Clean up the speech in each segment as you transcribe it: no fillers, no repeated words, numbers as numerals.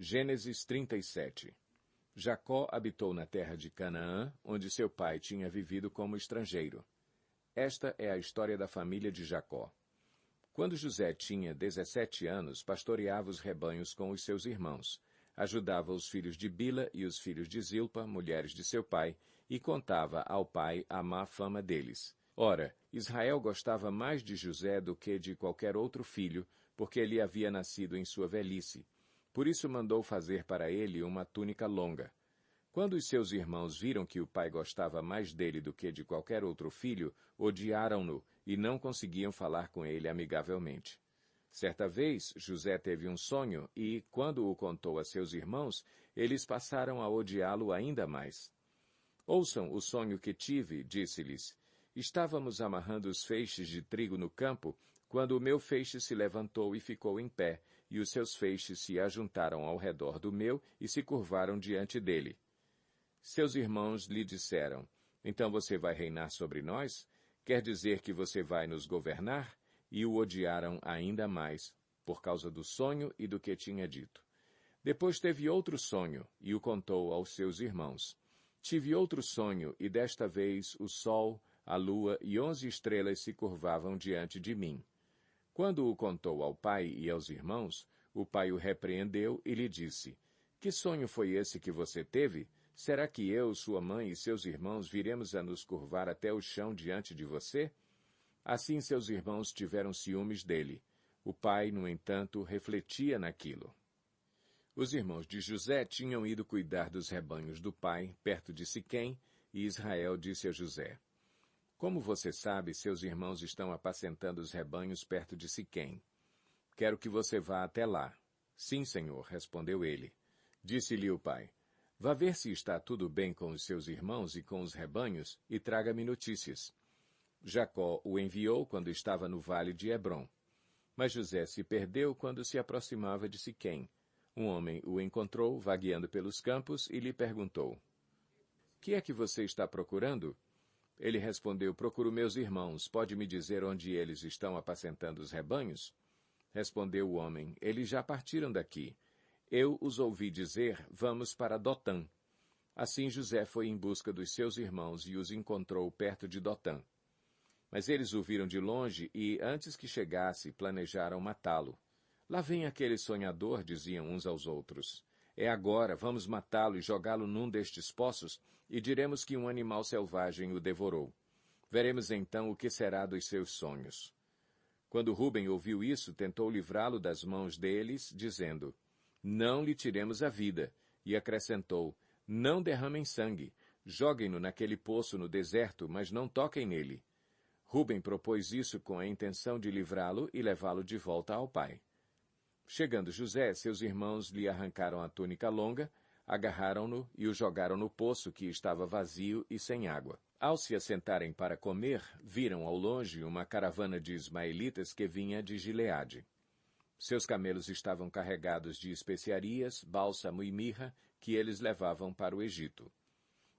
Gênesis 37. Jacó habitou na terra de Canaã, onde seu pai tinha vivido como estrangeiro. Esta é a história da família de Jacó. Quando José tinha 17 anos, pastoreava os rebanhos com os seus irmãos, ajudava os filhos de Bila e os filhos de Zilpa, mulheres de seu pai, e contava ao pai a má fama deles. Ora, Israel gostava mais de José do que de qualquer outro filho, porque ele havia nascido em sua velhice. Por isso mandou fazer para ele uma túnica longa. Quando os seus irmãos viram que o pai gostava mais dele do que de qualquer outro filho, odiaram-no e não conseguiam falar com ele amigavelmente. Certa vez, José teve um sonho e, quando o contou a seus irmãos, eles passaram a odiá-lo ainda mais. Ouçam o sonho que tive, disse-lhes. Estávamos amarrando os feixes de trigo no campo, quando o meu feixe se levantou e ficou em pé, e os seus feixes se ajuntaram ao redor do meu e se curvaram diante dele. Seus irmãos lhe disseram, então você vai reinar sobre nós? Quer dizer que você vai nos governar? E o odiaram ainda mais, por causa do sonho e do que tinha dito. Depois teve outro sonho, e o contou aos seus irmãos. Tive outro sonho, e desta vez o sol, a lua e 11 estrelas se curvavam diante de mim. Quando o contou ao pai e aos irmãos, o pai o repreendeu e lhe disse, que sonho foi esse que você teve? Será que eu, sua mãe e seus irmãos viremos a nos curvar até o chão diante de você? Assim seus irmãos tiveram ciúmes dele. O pai, no entanto, refletia naquilo. Os irmãos de José tinham ido cuidar dos rebanhos do pai, perto de Siquém, e Israel disse a José, como você sabe, seus irmãos estão apacentando os rebanhos perto de Siquém. Quero que você vá até lá. Sim, senhor, respondeu ele. Disse-lhe o pai, vá ver se está tudo bem com os seus irmãos e com os rebanhos, e traga-me notícias. Jacó o enviou quando estava no vale de Hebrom. Mas José se perdeu quando se aproximava de Siquém. Um homem o encontrou, vagueando pelos campos, e lhe perguntou, que é que você está procurando? Ele respondeu, procuro meus irmãos, pode me dizer onde eles estão apacentando os rebanhos? Respondeu o homem, eles já partiram daqui. Eu os ouvi dizer, vamos para Dotã. Assim José foi em busca dos seus irmãos e os encontrou perto de Dotã. Mas eles o viram de longe e, antes que chegasse, planejaram matá-lo. Lá vem aquele sonhador, diziam uns aos outros. É agora, vamos matá-lo e jogá-lo num destes poços, e diremos que um animal selvagem o devorou. Veremos então o que será dos seus sonhos. Quando Ruben ouviu isso, tentou livrá-lo das mãos deles, dizendo, não lhe tiremos a vida, e acrescentou, não derramem sangue, joguem-no naquele poço no deserto, mas não toquem nele. Ruben propôs isso com a intenção de livrá-lo e levá-lo de volta ao pai. Chegando José, seus irmãos lhe arrancaram a túnica longa, agarraram-no e o jogaram no poço que estava vazio e sem água. Ao se assentarem para comer, viram ao longe uma caravana de ismaelitas que vinha de Gileade. Seus camelos estavam carregados de especiarias, bálsamo e mirra, que eles levavam para o Egito.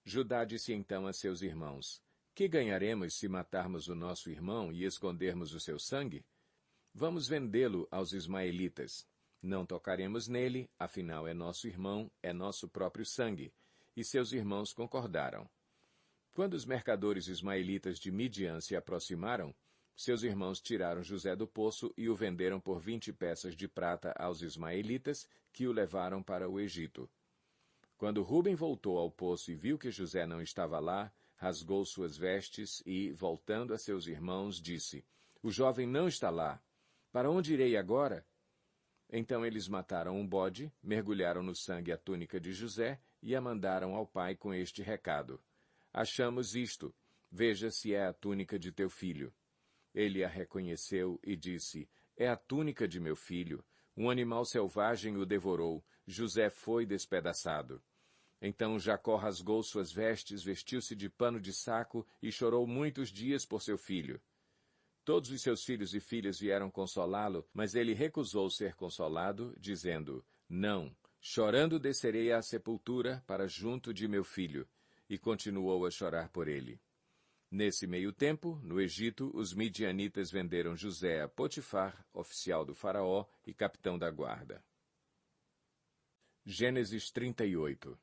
Judá disse então a seus irmãos, que ganharemos se matarmos o nosso irmão e escondermos o seu sangue? Vamos vendê-lo aos ismaelitas. Não tocaremos nele, afinal é nosso irmão, é nosso próprio sangue. E seus irmãos concordaram. Quando os mercadores ismaelitas de Midian se aproximaram, seus irmãos tiraram José do poço e o venderam por 20 peças de prata aos ismaelitas, que o levaram para o Egito. Quando Ruben voltou ao poço e viu que José não estava lá, rasgou suas vestes e, voltando a seus irmãos, disse, o jovem não está lá. Para onde irei agora? Então eles mataram um bode, mergulharam no sangue a túnica de José e a mandaram ao pai com este recado. Achamos isto. Veja se é a túnica de teu filho. Ele a reconheceu e disse, é a túnica de meu filho. Um animal selvagem o devorou. José foi despedaçado. Então Jacó rasgou suas vestes, vestiu-se de pano de saco e chorou muitos dias por seu filho. Todos os seus filhos e filhas vieram consolá-lo, mas ele recusou ser consolado, dizendo, não, chorando descerei à sepultura para junto de meu filho, e continuou a chorar por ele. Nesse meio tempo, no Egito, os midianitas venderam José a Potifar, oficial do faraó e capitão da guarda. Gênesis 38.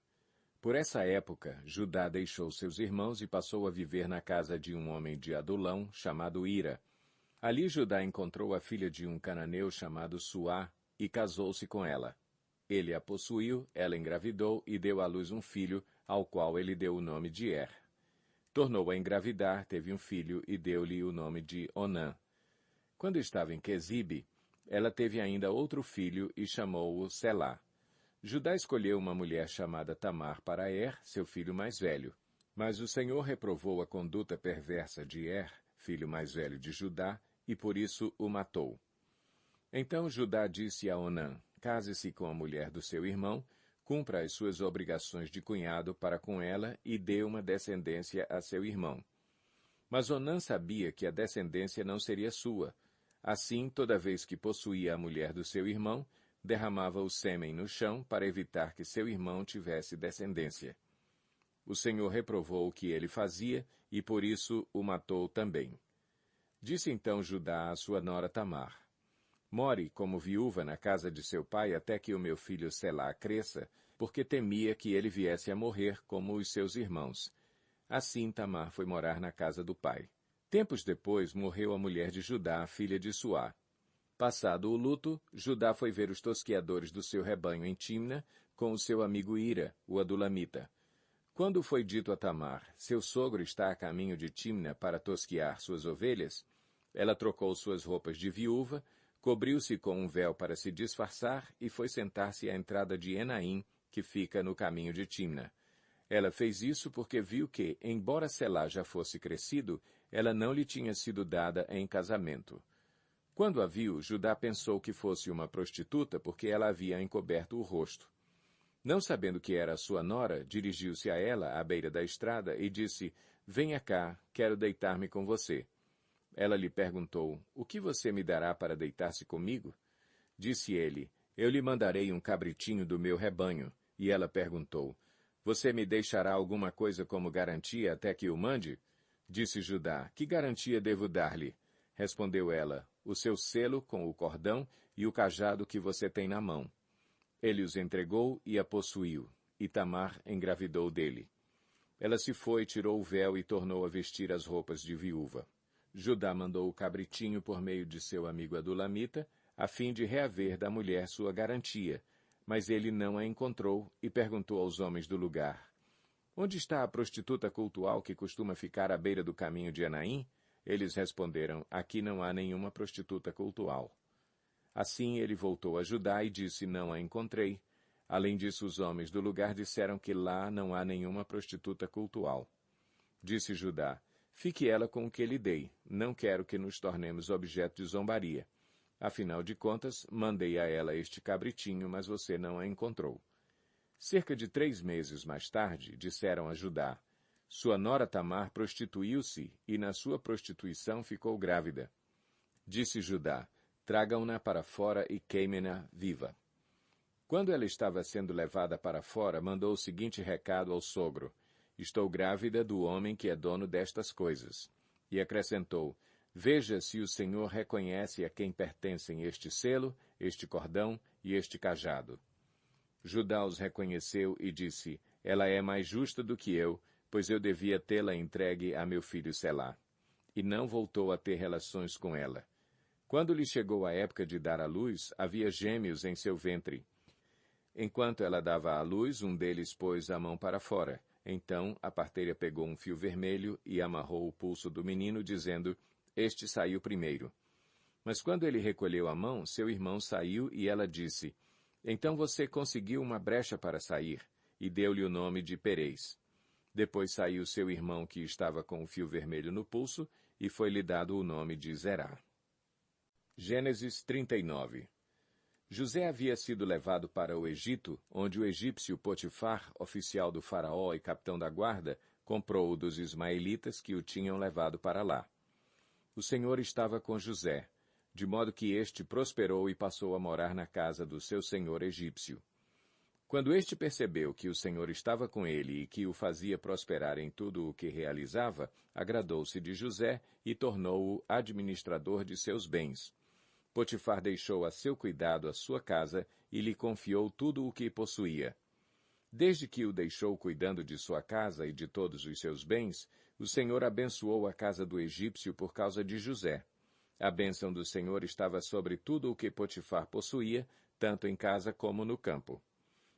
Por essa época, Judá deixou seus irmãos e passou a viver na casa de um homem de Adulão, chamado Ira. Ali Judá encontrou a filha de um cananeu chamado Suá e casou-se com ela. Ele a possuiu, ela engravidou e deu à luz um filho, ao qual ele deu o nome de Er. Tornou a engravidar, teve um filho e deu-lhe o nome de Onã. Quando estava em Quezibe, ela teve ainda outro filho e chamou-o Selá. Judá escolheu uma mulher chamada Tamar para Er, seu filho mais velho. Mas o Senhor reprovou a conduta perversa de Er, filho mais velho de Judá, e por isso o matou. Então Judá disse a Onã: case-se com a mulher do seu irmão, cumpra as suas obrigações de cunhado para com ela e dê uma descendência a seu irmão. Mas Onã sabia que a descendência não seria sua. Assim, toda vez que possuía a mulher do seu irmão, derramava o sêmen no chão para evitar que seu irmão tivesse descendência. O Senhor reprovou o que ele fazia e por isso o matou também. Disse então Judá à sua nora Tamar: more como viúva na casa de seu pai até que o meu filho Selá cresça, porque temia que ele viesse a morrer como os seus irmãos. Assim Tamar foi morar na casa do pai. Tempos depois morreu a mulher de Judá, filha de Suá. Passado o luto, Judá foi ver os tosqueadores do seu rebanho em Timna, com o seu amigo Ira, o adulamita. Quando foi dito a Tamar: seu sogro está a caminho de Timna para tosquear suas ovelhas, ela trocou suas roupas de viúva, cobriu-se com um véu para se disfarçar e foi sentar-se à entrada de Enaim, que fica no caminho de Timna. Ela fez isso porque viu que, embora Selá já fosse crescido, ela não lhe tinha sido dada em casamento. Quando a viu, Judá pensou que fosse uma prostituta porque ela havia encoberto o rosto. Não sabendo que era sua nora, dirigiu-se a ela à beira da estrada e disse: venha cá, quero deitar-me com você. Ela lhe perguntou: o que você me dará para deitar-se comigo? Disse ele: eu lhe mandarei um cabritinho do meu rebanho. E ela perguntou: você me deixará alguma coisa como garantia até que o mande? Disse Judá: que garantia devo dar-lhe? Respondeu ela: o seu selo com o cordão e o cajado que você tem na mão. Ele os entregou e a possuiu, e Tamar engravidou dele. Ela se foi, tirou o véu e tornou a vestir as roupas de viúva. Judá mandou o cabritinho por meio de seu amigo adulamita, a fim de reaver da mulher sua garantia, mas ele não a encontrou e perguntou aos homens do lugar: onde está a prostituta cultual que costuma ficar à beira do caminho de Enaim? Eles responderam: aqui não há nenhuma prostituta cultual. Assim ele voltou a Judá e disse: não a encontrei. Além disso, os homens do lugar disseram que lá não há nenhuma prostituta cultual. Disse Judá: fique ela com o que lhe dei. Não quero que nos tornemos objeto de zombaria. Afinal de contas, mandei a ela este cabritinho, mas você não a encontrou. Cerca de 3 meses mais tarde, disseram a Judá: sua nora Tamar prostituiu-se e na sua prostituição ficou grávida. Disse Judá: tragam-na para fora e queimem-na viva. Quando ela estava sendo levada para fora, mandou o seguinte recado ao sogro: estou grávida do homem que é dono destas coisas. E acrescentou: veja se o Senhor reconhece a quem pertencem este selo, este cordão e este cajado. Judá os reconheceu e disse: ela é mais justa do que eu, pois eu devia tê-la entregue a meu filho Selá. E não voltou a ter relações com ela. Quando lhe chegou a época de dar à luz, havia gêmeos em seu ventre. Enquanto ela dava à luz, um deles pôs a mão para fora. Então a parteira pegou um fio vermelho e amarrou o pulso do menino, dizendo: este saiu primeiro. Mas quando ele recolheu a mão, seu irmão saiu e ela disse: então você conseguiu uma brecha para sair, e deu-lhe o nome de Perez. Depois saiu seu irmão que estava com o fio vermelho no pulso, e foi-lhe dado o nome de Zerá. Gênesis 39. José havia sido levado para o Egito, onde o egípcio Potifar, oficial do faraó e capitão da guarda, comprou-o dos ismaelitas que o tinham levado para lá. O Senhor estava com José, de modo que este prosperou e passou a morar na casa do seu senhor egípcio. Quando este percebeu que o Senhor estava com ele e que o fazia prosperar em tudo o que realizava, agradou-se de José e tornou-o administrador de seus bens. Potifar deixou a seu cuidado a sua casa e lhe confiou tudo o que possuía. Desde que o deixou cuidando de sua casa e de todos os seus bens, o Senhor abençoou a casa do egípcio por causa de José. A bênção do Senhor estava sobre tudo o que Potifar possuía, tanto em casa como no campo.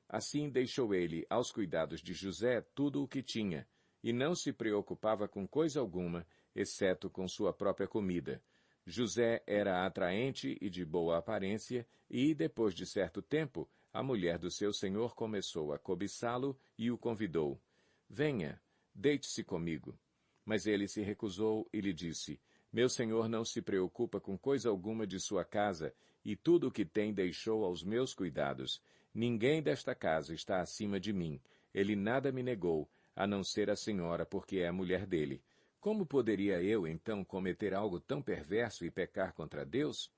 Assim deixou ele aos cuidados de José tudo o que tinha, e não se preocupava com coisa alguma, exceto com sua própria comida. José era atraente e de boa aparência, e, depois de certo tempo, a mulher do seu senhor começou a cobiçá-lo e o convidou. Venha, deite-se comigo. Mas ele se recusou e lhe disse, meu senhor não se preocupa com coisa alguma de sua casa, e tudo o que tem deixou aos meus cuidados. Ninguém desta casa está acima de mim. Ele nada me negou, a não ser a senhora, porque é a mulher dele. Como poderia eu, então, cometer algo tão perverso e pecar contra Deus?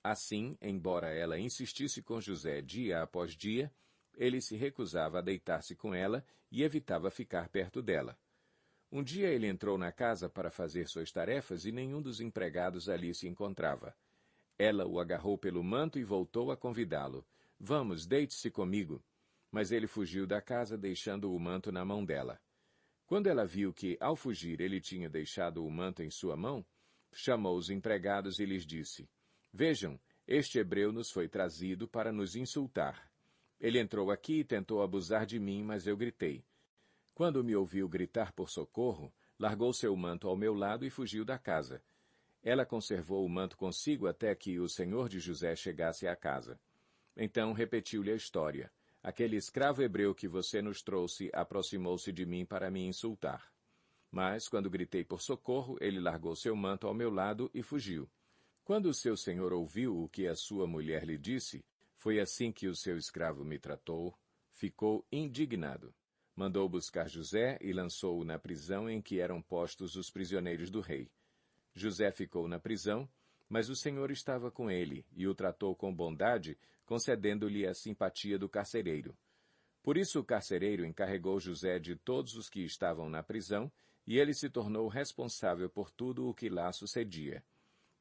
Assim, embora ela insistisse com José dia após dia, ele se recusava a deitar-se com ela e evitava ficar perto dela. Um dia ele entrou na casa para fazer suas tarefas e nenhum dos empregados ali se encontrava. Ela o agarrou pelo manto e voltou a convidá-lo. Vamos, deite-se comigo. Mas ele fugiu da casa, deixando o manto na mão dela. Quando ela viu que, ao fugir, ele tinha deixado o manto em sua mão, chamou os empregados e lhes disse, vejam, este hebreu nos foi trazido para nos insultar. Ele entrou aqui e tentou abusar de mim, mas eu gritei. Quando me ouviu gritar por socorro, largou seu manto ao meu lado e fugiu da casa. Ela conservou o manto consigo até que o senhor de José chegasse à casa. Então repetiu-lhe a história. Aquele escravo hebreu que você nos trouxe aproximou-se de mim para me insultar. Mas, quando gritei por socorro, ele largou seu manto ao meu lado e fugiu. Quando o seu senhor ouviu o que a sua mulher lhe disse, foi assim que o seu escravo me tratou, ficou indignado. Mandou buscar José e lançou-o na prisão em que eram postos os prisioneiros do rei. José ficou na prisão, mas o Senhor estava com ele e o tratou com bondade, concedendo-lhe a simpatia do carcereiro. Por isso o carcereiro encarregou José de todos os que estavam na prisão, e ele se tornou responsável por tudo o que lá sucedia.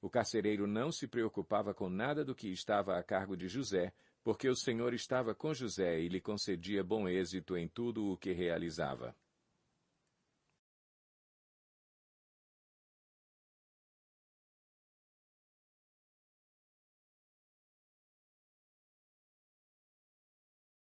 O carcereiro não se preocupava com nada do que estava a cargo de José, porque o Senhor estava com José e lhe concedia bom êxito em tudo o que realizava.